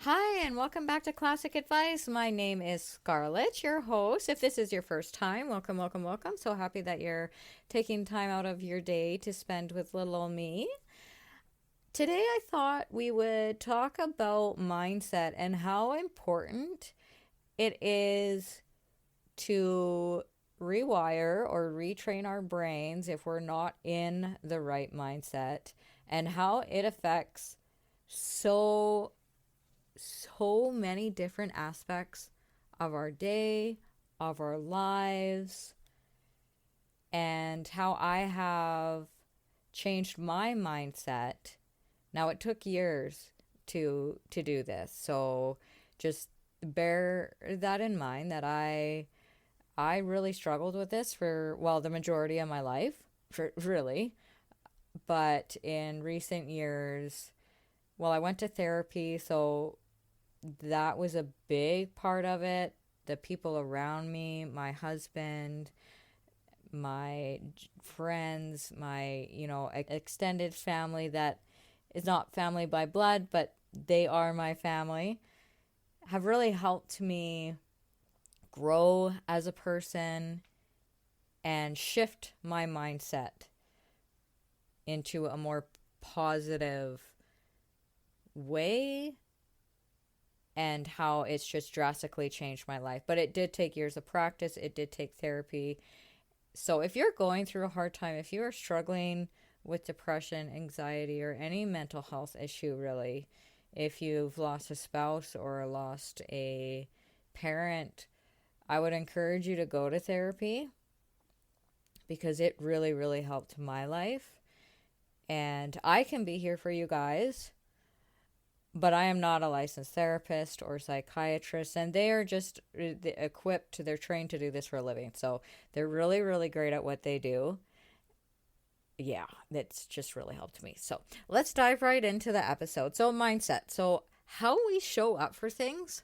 Hi, and welcome back to Classic Advice. My name is Scarlett, your host. If this is your first time, welcome, welcome, welcome. So happy that you're taking time out of your day to spend with little old me. Today, I thought we would talk about mindset and how important it is to rewire or retrain our brains if we're not in the right mindset, and how it affects so many different aspects of our day, of our lives, and how I have changed my mindset. Now it took years to do this. So just bear that in mind that I really struggled with this for the majority of my life, for really. But in recent years, I went to therapy, so that was a big part of it. The people around me, my husband, my friends, my, extended family that is not family by blood, but they are my family, have really helped me grow as a person and shift my mindset into a more positive way, and how it's just drastically changed my life. But it did take years of practice. It did take therapy. So if you're going through a hard time, if you are struggling with depression, anxiety, or any mental health issue, really, if you've lost a spouse or lost a parent, I would encourage you to go to therapy, because it really, really helped my life. And I can be here for you guys, but I am not a licensed therapist or psychiatrist, and they are just equipped, they're trained to do this for a living. So they're really, really great at what they do. Yeah, that's just really helped me. So let's dive right into the episode. So, mindset. So, how we show up for things,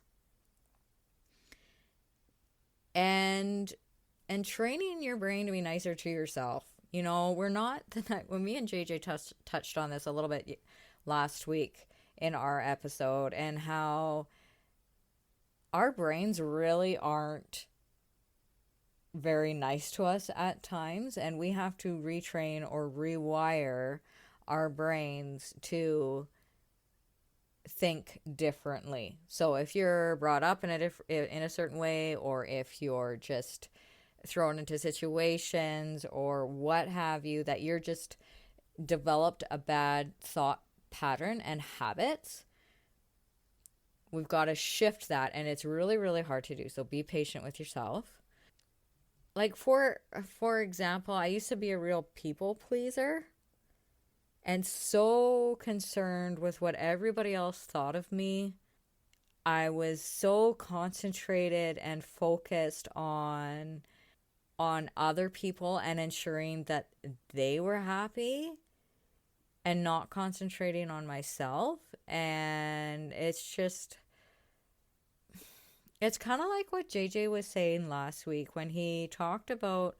and training your brain to be nicer to yourself. We're not when me and JJ touched on this a little bit last week in our episode, and how our brains really aren't very nice to us at times, and we have to retrain or rewire our brains to think differently. So if you're brought up in a certain way, or if you're just thrown into situations or what have you, that you're just developed a bad thought pattern and habits, we've got to shift that, and it's really, really hard to do. So be patient with yourself. Like for example, I used to be a real people pleaser and so concerned with what everybody else thought of me. I was so concentrated and focused on other people and ensuring that they were happy, and not concentrating on myself. And it's kind of like what JJ was saying last week when he talked about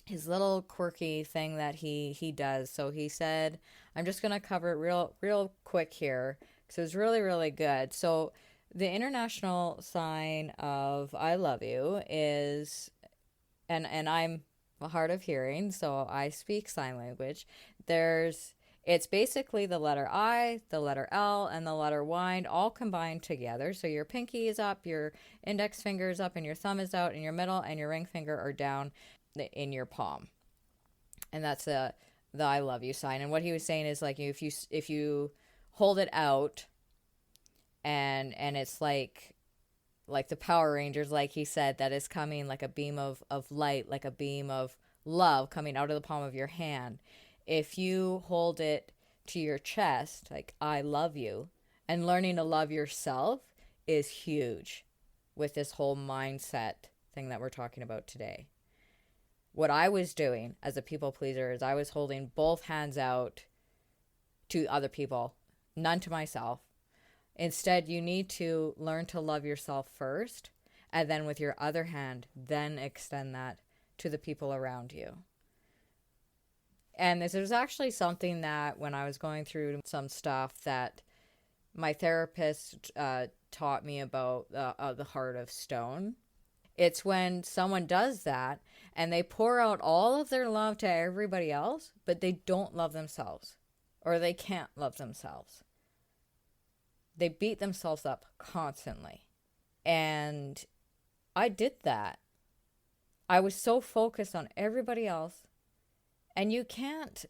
his little quirky thing that he does. So he said, I'm just going to cover it real quick here, because it was really, really good. So the international sign of I love you is, and I'm hard of hearing, so I speak sign language. It's basically the letter I, the letter L, and the letter Y all combined together. So your pinky is up, your index finger is up, and your thumb is out, and your middle and your ring finger are down in your palm. And that's the I love you sign. And what he was saying is, like, if you hold it out, and it's like the Power Rangers, like he said, that is coming like a beam of light, like a beam of love coming out of the palm of your hand. If you hold it to your chest, like I love you, and learning to love yourself is huge with this whole mindset thing that we're talking about today. What I was doing as a people pleaser is I was holding both hands out to other people, none to myself. Instead, you need to learn to love yourself first, and then with your other hand, then extend that to the people around you. And this was actually something that when I was going through some stuff that my therapist taught me about the heart of stone. It's when someone does that and they pour out all of their love to everybody else, but they don't love themselves, or they can't love themselves. They beat themselves up constantly. And I did that. I was so focused on everybody else. And you can't,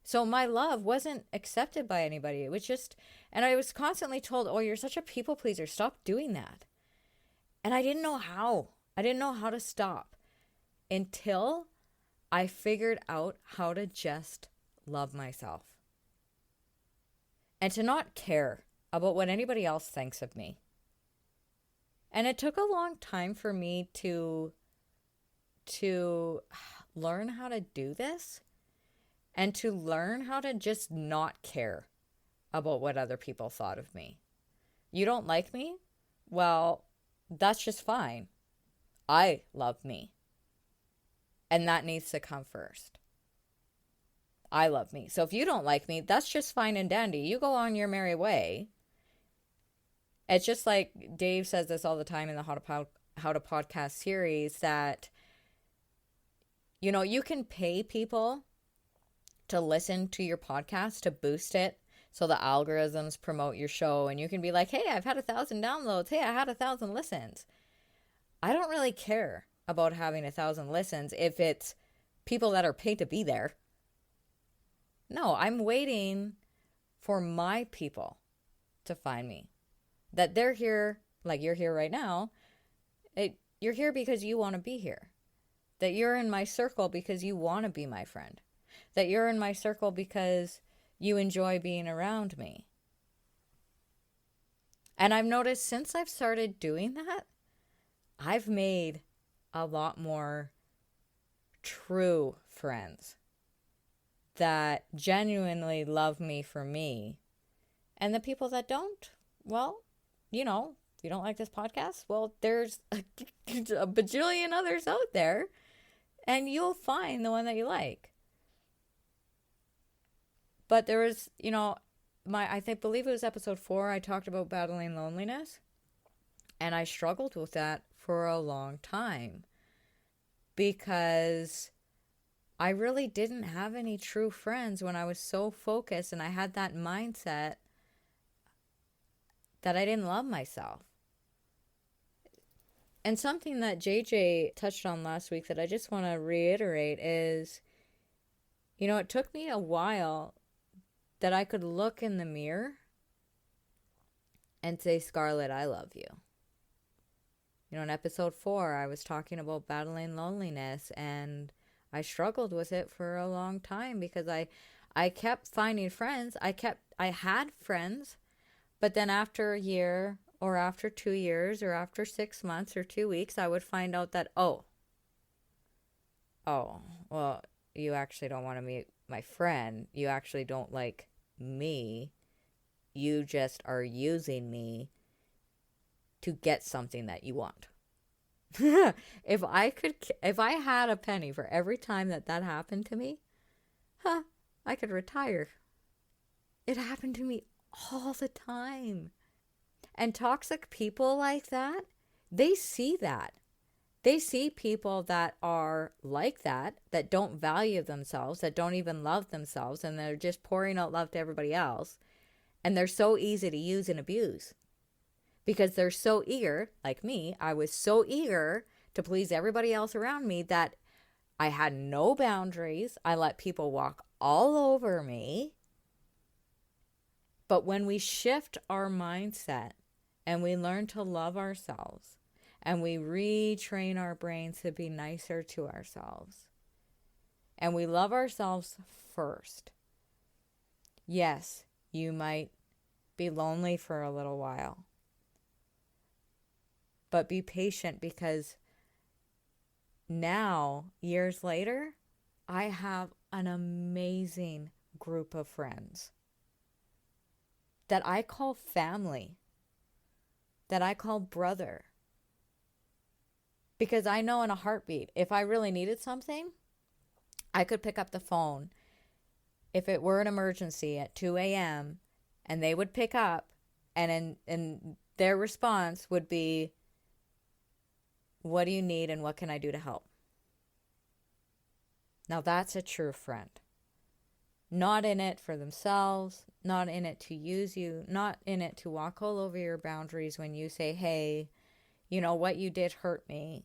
so my love wasn't accepted by anybody. It was just, and I was constantly told, oh, you're such a people pleaser. Stop doing that. And I didn't know how. I didn't know how to stop until I figured out how to just love myself. And to not care about what anybody else thinks of me. And it took a long time for me to learn how to do this, and to learn how to just not care about what other people thought of me. You don't like me? Well, that's just fine. I love me. And that needs to come first. I love me. So if you don't like me, that's just fine and dandy. You go on your merry way. It's just like Dave says this all the time in the How to Podcast series, that, you know, you can pay people to listen to your podcast to boost it so the algorithms promote your show, and you can be like, hey, I've had 1,000 downloads. Hey, I had 1,000 listens. I don't really care about having 1,000 listens if it's people that are paid to be there. No, I'm waiting for my people to find me. That they're here, like you're here right now. You're here because you want to be here. That you're in my circle because you want to be my friend. That you're in my circle because you enjoy being around me. And I've noticed since I've started doing that, I've made a lot more true friends that genuinely love me for me. And the people that don't, well, you know, if you don't like this podcast, well, there's a bajillion others out there, and you'll find the one that you like. But there was, you know, believe it was episode 4, I talked about battling loneliness. And I struggled with that for a long time because I really didn't have any true friends when I was so focused, and I had that mindset that I didn't love myself. And something that JJ touched on last week that I just want to reiterate is, you know, it took me a while that I could look in the mirror and say, Scarlett, I love you. You know, in episode 4, I was talking about battling loneliness, and I struggled with it for a long time because I kept finding friends. I had friends, but then after a year or after 2 years or after 6 months or 2 weeks, I would find out that, oh, well, you actually don't want to meet my friend. You actually don't like me. You just are using me to get something that you want. If I had a penny for every time that happened to me, I could retire. It happened to me all the time. And toxic people like that, they see that. They see people that are like that don't value themselves, that don't even love themselves, and they're just pouring out love to everybody else. And they're so easy to use and abuse because they're so eager, like me. I was so eager to please everybody else around me that I had no boundaries. I let people walk all over me. But when we shift our mindset and we learn to love ourselves, and we retrain our brains to be nicer to ourselves, and we love ourselves first. Yes, you might be lonely for a little while, but be patient, because now, years later, I have an amazing group of friends that I call family, that I call brother. Because I know in a heartbeat, if I really needed something, I could pick up the phone if it were an emergency at 2 a.m. And they would pick up, and their response would be, what do you need and what can I do to help? Now that's a true friend. Not in it for themselves, not in it to use you, not in it to walk all over your boundaries when you say, hey, you know, what you did hurt me.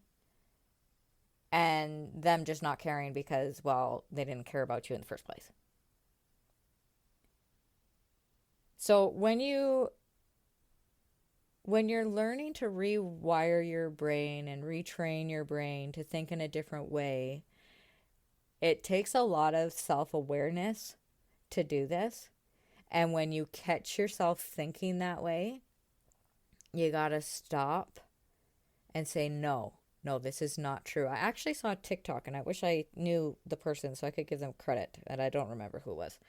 And them just not caring because, well, they didn't care about you in the first place. So when you're learning to rewire your brain and retrain your brain to think in a different way, it takes a lot of self-awareness to do this. And when you catch yourself thinking that way, you gotta stop and say, no, this is not true. I actually saw a TikTok, and I wish I knew the person so I could give them credit, and I don't remember who it was.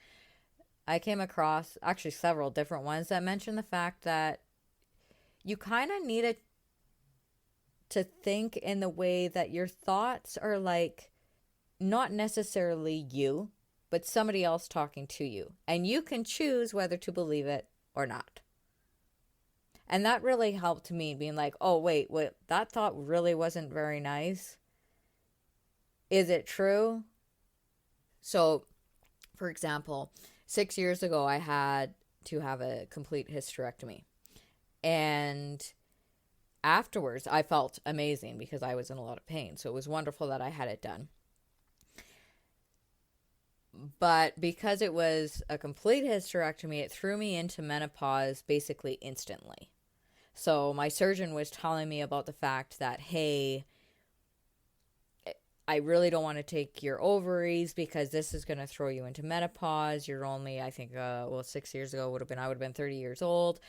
I came across actually several different ones that mentioned the fact that you kind of need to think in the way that your thoughts are like not necessarily you, but somebody else talking to you. And you can choose whether to believe it or not. And that really helped me being like, oh, wait, that thought really wasn't very nice. Is it true? So, for example, 6 years ago, I had to have a complete hysterectomy. And afterwards, I felt amazing because I was in a lot of pain. So it was wonderful that I had it done. But because it was a complete hysterectomy, it threw me into menopause basically instantly. So my surgeon was telling me about the fact that, hey, I really don't want to take your ovaries because this is going to throw you into menopause. You're only, I think, 6 years ago I would have been 30 years old.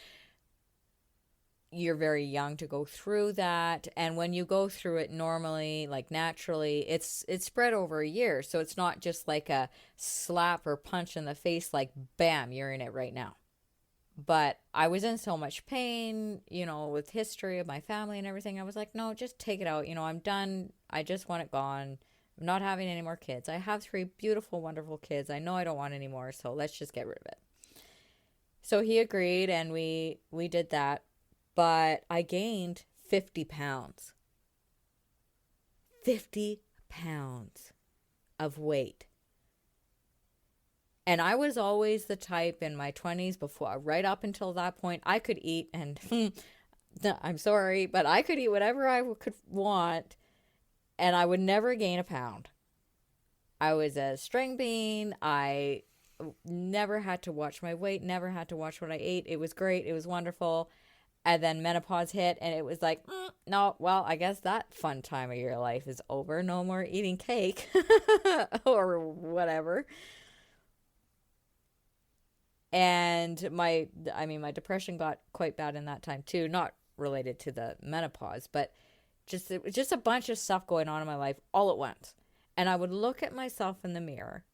You're very young to go through that. And when you go through it normally, like naturally, it's spread over a year. So it's not just like a slap or punch in the face, like, bam, you're in it right now. But I was in so much pain, you know, with history of my family and everything. I was like, no, just take it out. You know, I'm done. I just want it gone. I'm not having any more kids. I have 3 beautiful, wonderful kids. I know I don't want any more, so let's just get rid of it. So he agreed, and we did that. But I gained 50 pounds. 50 pounds of weight. And I was always the type in my 20s right up until that point, I could eat, and I'm sorry, but I could eat whatever I could want, and I would never gain a pound. I was a string bean. I never had to watch my weight, never had to watch what I ate. It was great. It was wonderful. And then menopause hit, and it was like, no, well, I guess that fun time of your life is over. No more eating cake or whatever. And my depression got quite bad in that time too, not related to the menopause, but it was just a bunch of stuff going on in my life all at once. And I would look at myself in the mirror,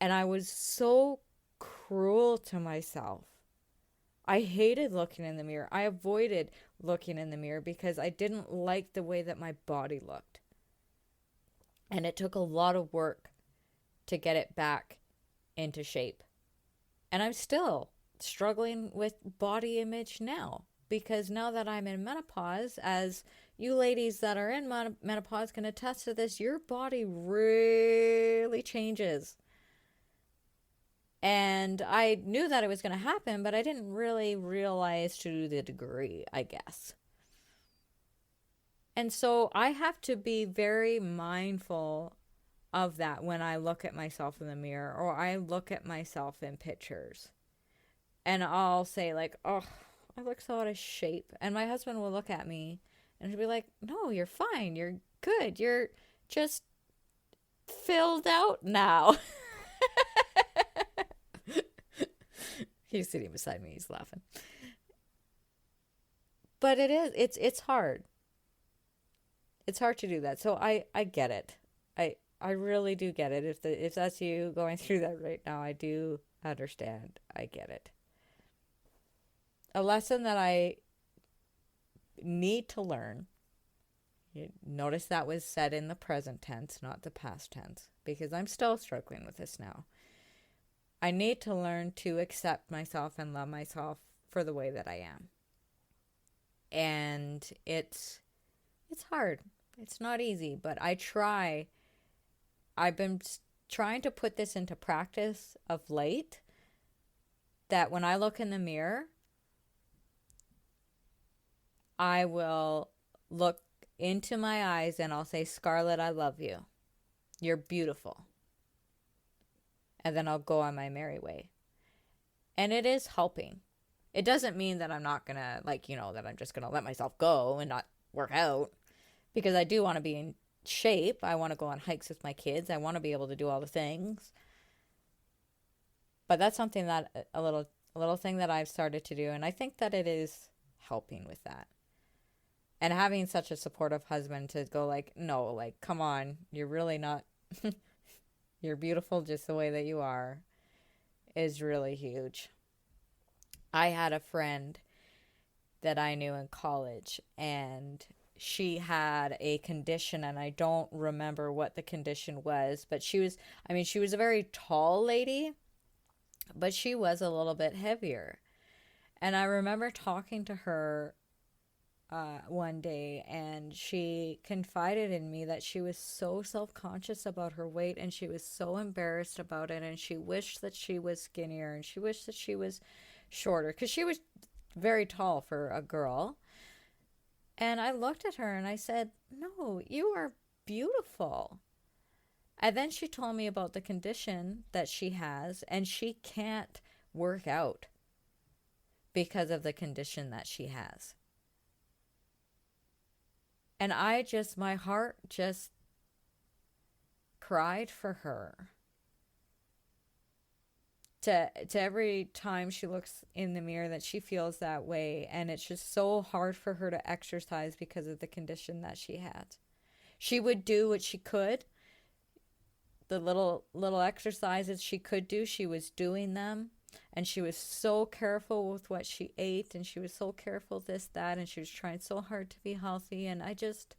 and I was so cruel to myself. I hated looking in the mirror. I avoided looking in the mirror because I didn't like the way that my body looked. And it took a lot of work to get it back into shape. And I'm still struggling with body image now, because now that I'm in menopause, as you ladies that are in menopause can attest to this, your body really changes. And I knew that it was going to happen, but I didn't really realize to the degree, I guess. And so I have to be very mindful of that when I look at myself in the mirror, or I look at myself in pictures. And I'll say like, oh, I look so out of shape. And my husband will look at me and he'll be like, no, you're fine. You're good. You're just filled out now. He's sitting beside me. He's laughing. But it's hard. It's hard to do that. So I get it. I really do get it. If that's you going through that right now, I do understand. I get it. A lesson that I need to learn. Notice that was said in the present tense, not the past tense, because I'm still struggling with this now. I need to learn to accept myself and love myself for the way that I am. And it's hard. It's not easy, but I try. I've been trying to put this into practice of late, that when I look in the mirror, I will look into my eyes and I'll say, Scarlett, I love you. You're beautiful. And then I'll go on my merry way. And it is helping. It doesn't mean that I'm not going to, that I'm just going to let myself go and not work out. Because I do want to be in shape. I want to go on hikes with my kids. I want to be able to do all the things. But that's something that, a little thing that I've started to do. And I think that it is helping with that. And having such a supportive husband to go no, come on, you're really not, you're beautiful just the way that you are, is really huge. I had a friend that I knew in college, and she had a condition, and I don't remember what the condition was, but she was a very tall lady, but she was a little bit heavier. And I remember talking to her one day, and she confided in me that she was so self-conscious about her weight, and she was so embarrassed about it, and she wished that she was skinnier, and she wished that she was shorter, because she was very tall for a girl. And I looked at her and I said, no, you are beautiful. And then she told me about the condition that she has, and she can't work out because of the condition that she has. And my heart just cried for her. To every time she looks in the mirror, that she feels that way. And it's just so hard for her to exercise because of the condition that she had. She would do what she could. The little exercises she could do, she was doing them. And she was so careful with what she ate, and she was so careful this, that, and she was trying so hard to be healthy. And I just,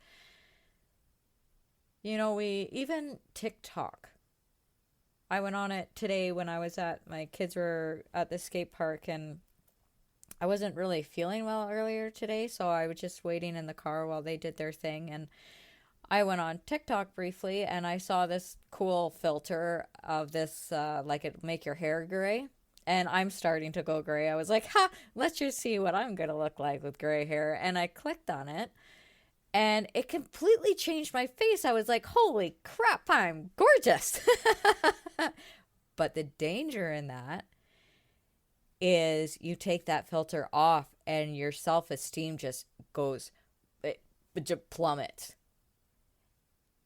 even TikTok. I went on it today when my kids were at the skate park, and I wasn't really feeling well earlier today, so I was just waiting in the car while they did their thing. And I went on TikTok briefly, and I saw this cool filter of this, it make your hair gray. And I'm starting to go gray. I was like, let's just see what I'm going to look like with gray hair. And I clicked on it, and it completely changed my face. I was like, holy crap, I'm gorgeous. But the danger in that is you take that filter off and your self-esteem just it plummets.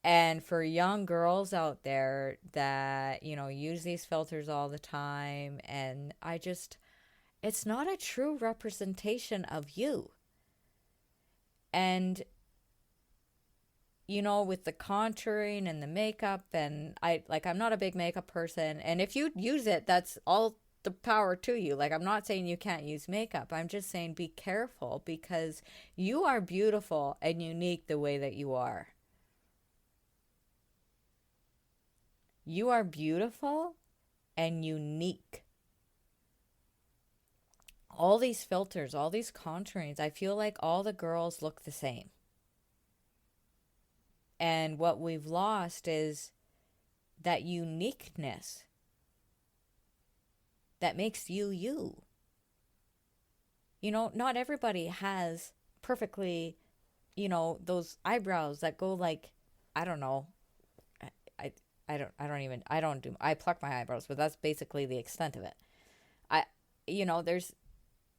And for young girls out there that, use these filters all the time, and it's not a true representation of you. And, with the contouring and the makeup, and I'm not a big makeup person. And if you use it, that's all the power to you. I'm not saying you can't use makeup. I'm just saying be careful, because you are beautiful and unique the way that you are. You are beautiful and unique. All these filters, all these contourings, I feel like all the girls look the same. And what we've lost is that uniqueness that makes you you. Not everybody has perfectly, those eyebrows that go I don't know. I pluck my eyebrows, but that's basically the extent of it.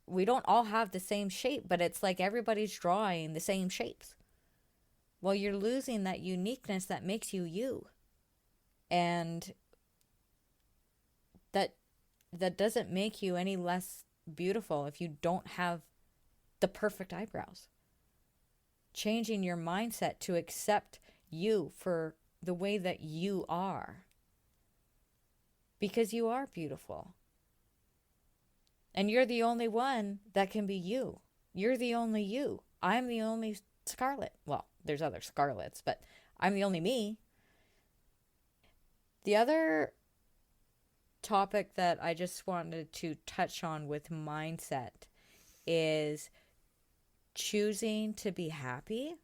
We don't all have the same shape, but it's like everybody's drawing the same shapes. Well, you're losing that uniqueness that makes you you. And that doesn't make you any less beautiful if you don't have the perfect eyebrows. Changing your mindset to accept you for the way that you are, because you are beautiful, and you're the only one that can be you. You're the only you. I'm the only Scarlett. Well, there's other Scarletts, but I'm the only me. The other topic that I just wanted to touch on with mindset is choosing to be happy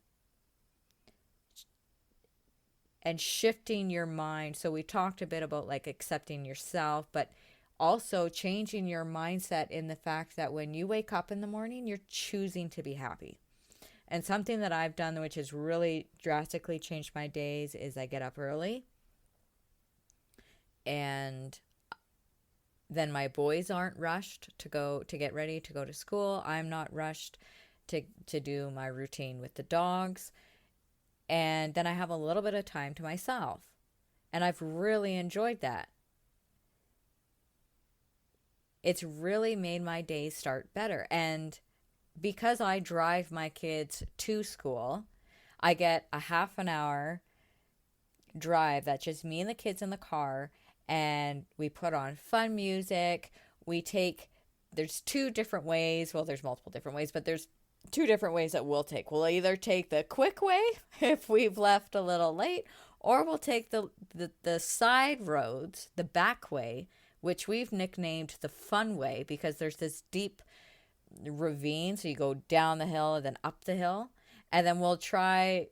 and shifting your mind. So we talked a bit about like accepting yourself, but also changing your mindset in the fact that when you wake up in the morning, you're choosing to be happy. And something that I've done, which has really drastically changed my days, is I get up early, and then my boys aren't rushed to get ready to go to school. I'm not rushed to do my routine with the dogs. And then I have a little bit of time to myself. And I've really enjoyed that. It's really made my days start better. And because I drive my kids to school, I get a half an hour drive that's just me and the kids in the car, and we put on fun music. There's two different ways. Well, there's multiple different ways, but there's two different ways that we'll take. We'll either take the quick way if we've left a little late, or we'll take the side roads, the back way, which we've nicknamed the fun way because there's this deep ravine. So you go down the hill and then up the hill. And then we'll try,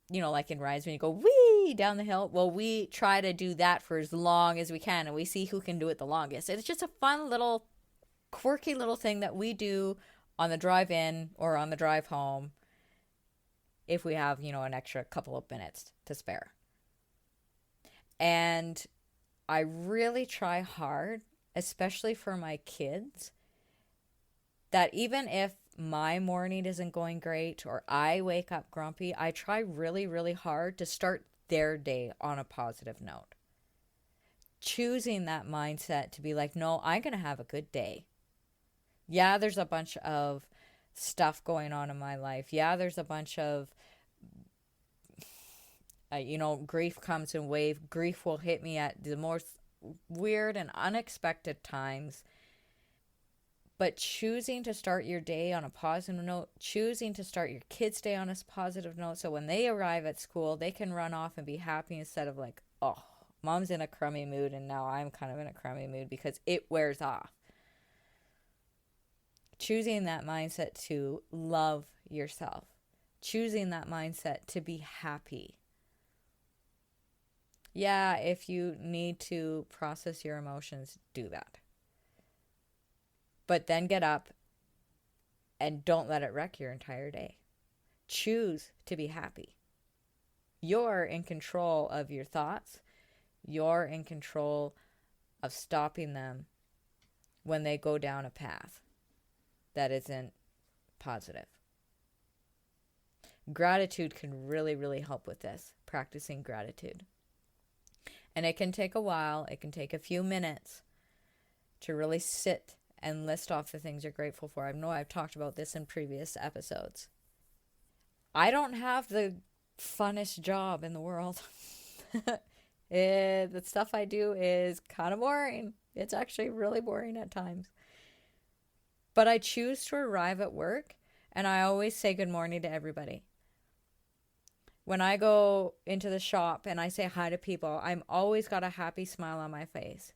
like in rides when you go wee down the hill. Well, we try to do that for as long as we can, and we see who can do it the longest. It's just a fun little quirky little thing that we do on the drive in or on the drive home if we have, an extra couple of minutes to spare. And I really try hard, especially for my kids, that even if my morning isn't going great or I wake up grumpy, I try really, really hard to start their day on a positive note. Choosing that mindset to be like, no, I'm going to have a good day. Yeah, there's a bunch of stuff going on in my life. Yeah, there's a bunch of, grief comes in waves. Grief will hit me at the most weird and unexpected times. But choosing to start your day on a positive note, choosing to start your kids' day on a positive note, so when they arrive at school, they can run off and be happy instead of like, oh, mom's in a crummy mood and now I'm kind of in a crummy mood, because it wears off. Choosing that mindset to love yourself. Choosing that mindset to be happy. Yeah, if you need to process your emotions, do that. But then get up and don't let it wreck your entire day. Choose to be happy. You're in control of your thoughts. You're in control of stopping them when they go down a path that isn't positive. Gratitude can really, really help with this, practicing gratitude. And it can take a while. It can take a few minutes to really sit and list off the things you're grateful for. I know I've talked about this in previous episodes. I don't have the funnest job in the world. The stuff I do is kind of boring. It's actually really boring at times. But I choose to arrive at work, and I always say good morning to everybody. When I go into the shop and I say hi to people, I'm always got a happy smile on my face.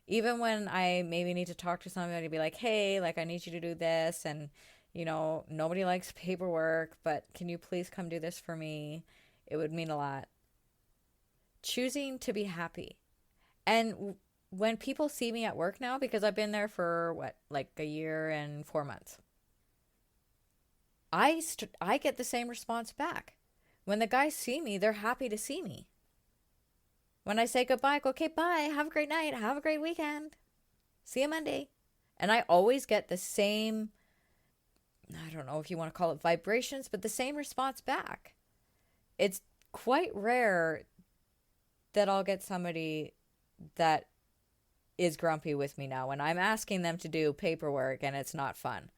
Even when I maybe need to talk to somebody, be like, hey, like I need you to do this. And, nobody likes paperwork, but can you please come do this for me? It would mean a lot. Choosing to be happy. And when people see me at work now, because I've been there for like a year and 4 months, I get the same response back. When the guys see me, they're happy to see me. When I say goodbye, I go, okay, bye. Have a great night. Have a great weekend. See you Monday. And I always get the same, I don't know if you want to call it vibrations, but the same response back. It's quite rare that I'll get somebody that is grumpy with me now when I'm asking them to do paperwork and it's not fun.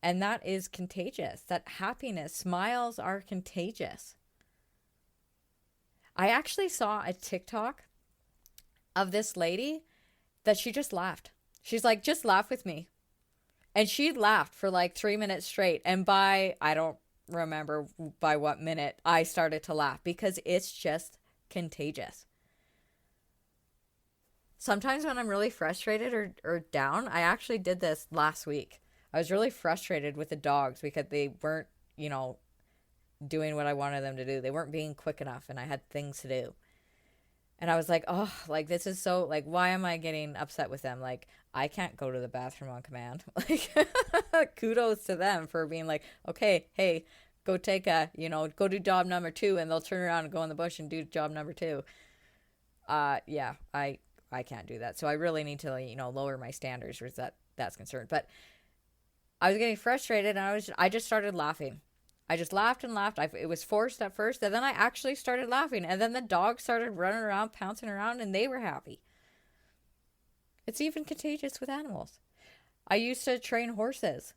And that is contagious. That happiness, smiles are contagious. I actually saw a TikTok of this lady that she just laughed. She's like, just laugh with me. And she laughed for like 3 minutes straight. And I don't remember by what minute, I started to laugh because it's just contagious. Sometimes when I'm really frustrated or down, I actually did this last week. I was really frustrated with the dogs because they weren't, doing what I wanted them to do. They weren't being quick enough and I had things to do. And I was like, oh, like this is so, like, why am I getting upset with them? Like, I can't go to the bathroom on command. Like, kudos to them for being like, okay, hey, go go do job number 2, and they'll turn around and go in the bush and do job number 2. Yeah, I can't do that. So I really need to, lower my standards where that's concerned. But I was getting frustrated and I just started laughing. I just laughed and laughed. It was forced at first, and then I actually started laughing. And then the dogs started running around, pouncing around, and they were happy. It's even contagious with animals. I used to train horses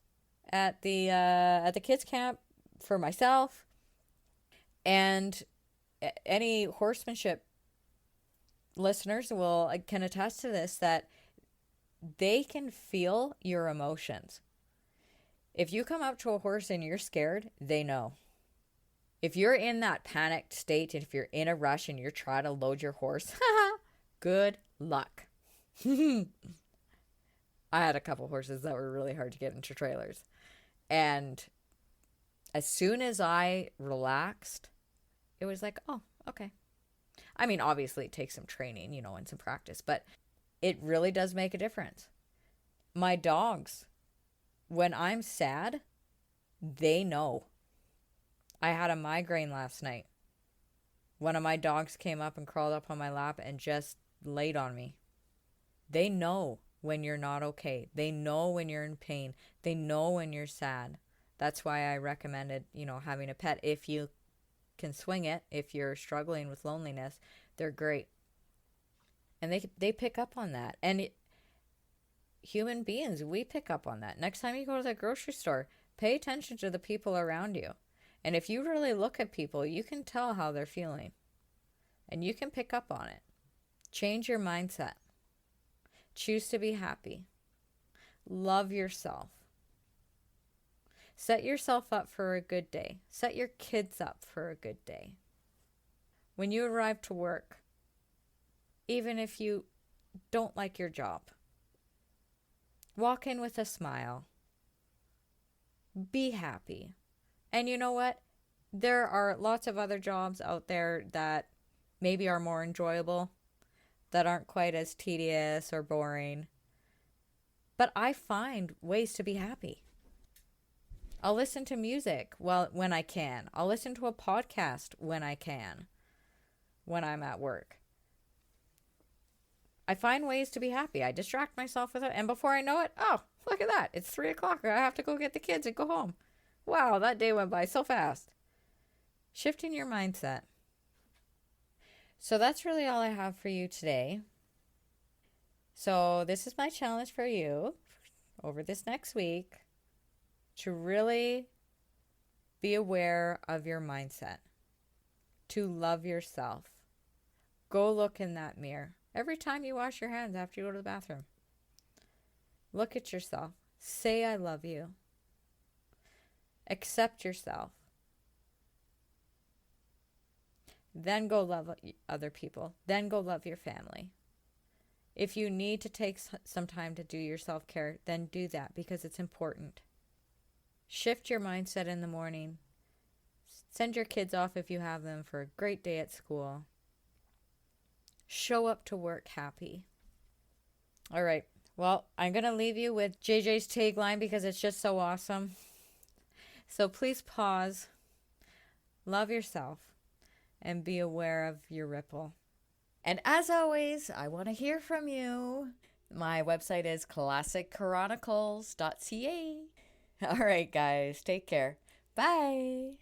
at the kids camp for myself, and any horsemanship listeners can attest to this, that they can feel your emotions. If you come up to a horse and you're scared, they know. If you're in that panicked state, and if you're in a rush and you're trying to load your horse, good luck. I had a couple horses that were really hard to get into trailers. And as soon as I relaxed, it was like, oh, okay. I mean, obviously it takes some training, and some practice, but it really does make a difference. My dogs, when I'm sad, they know. I had a migraine last night. One of my dogs came up and crawled up on my lap and just laid on me. They know when you're not okay. They know when you're in pain. They know when you're sad. That's why I recommended, having a pet. If you can swing it, if you're struggling with loneliness, they're great. And they pick up on that. And human beings, we pick up on that. Next time you go to the grocery store, pay attention to the people around you. And if you really look at people, you can tell how they're feeling. And you can pick up on it. Change your mindset. Choose to be happy. Love yourself. Set yourself up for a good day. Set your kids up for a good day. When you arrive to work, even if you don't like your job, walk in with a smile. Be happy. And you know what? There are lots of other jobs out there that maybe are more enjoyable, that aren't quite as tedious or boring. But I find ways to be happy. I'll listen to music when I can. I'll listen to a podcast when I can, when I'm at work. I find ways to be happy. I distract myself with it. And before I know it, oh, look at that. It's 3:00. I have to go get the kids and go home. Wow, that day went by so fast. Shifting your mindset. So that's really all I have for you today. So this is my challenge for you over this next week, to really be aware of your mindset, to love yourself. Go look in that mirror every time you wash your hands after you go to the bathroom. Look at yourself. Say, I love you. Accept yourself. Then go love other people. Then go love your family. If you need to take some time to do your self-care, then do that, because it's important. Shift your mindset in the morning. Send your kids off, if you have them, for a great day at school. Show up to work happy. All right. Well, I'm going to leave you with JJ's tagline because it's just so awesome. So please pause, love yourself, and be aware of your ripple. And as always, I want to hear from you. My website is ClassicChronicles.ca. All right, guys, take care. Bye.